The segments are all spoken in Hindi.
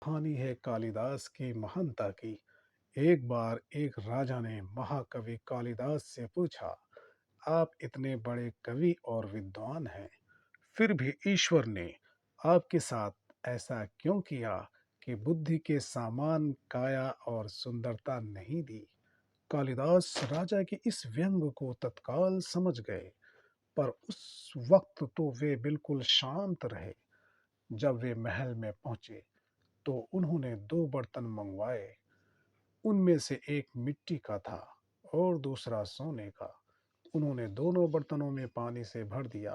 कहानी है कालिदास की महानता की। एक बार एक राजा ने महाकवि कालिदास से पूछा, आप इतने बड़े कवि और विद्वान हैं, फिर भी ईश्वर ने आपके साथ ऐसा क्यों किया कि बुद्धि के समान काया और सुंदरता नहीं दी। कालिदास राजा के इस व्यंग को तत्काल समझ गए, पर उस वक्त तो वे बिल्कुल शांत रहे। जब वे महल में पहुंचे तो उन्होंने दो बर्तन मंगवाए। उनमें से एक मिट्टी का था और दूसरा सोने का। उन्होंने दोनों बर्तनों में पानी से भर दिया।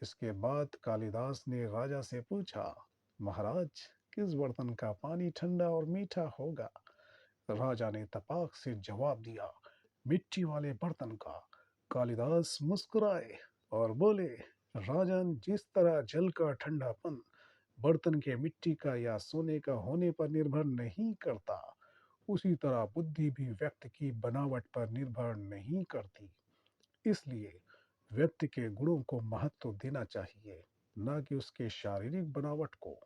इसके बाद कालिदास ने राजा से पूछा, महाराज, किस बर्तन का पानी ठंडा और मीठा होगा। राजा ने तपाक से जवाब दिया, मिट्टी वाले बर्तन का। कालिदास मुस्कुराए और बोले, राजन, जिस तरह जल का ठंडापन बर्तन के मिट्टी का या सोने का होने पर निर्भर नहीं करता, उसी तरह बुद्धि भी व्यक्ति की बनावट पर निर्भर नहीं करती। इसलिए व्यक्ति के गुणों को महत्व देना चाहिए, न कि उसके शारीरिक बनावट को।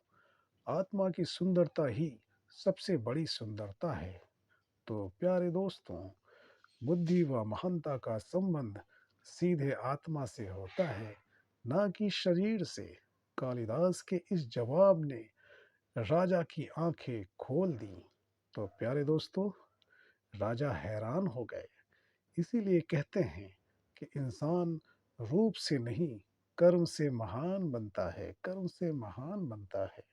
आत्मा की सुंदरता ही सबसे बड़ी सुंदरता है। तो प्यारे दोस्तों, बुद्धि व महानता का संबंध सीधे आत्मा से होता है, न कि शरीर से। कालिदास के इस जवाब ने राजा की आंखें खोल दी। तो प्यारे दोस्तों, राजा हैरान हो गए। इसीलिए कहते हैं कि इंसान रूप से नहीं, कर्म से महान बनता है, कर्म से महान बनता है।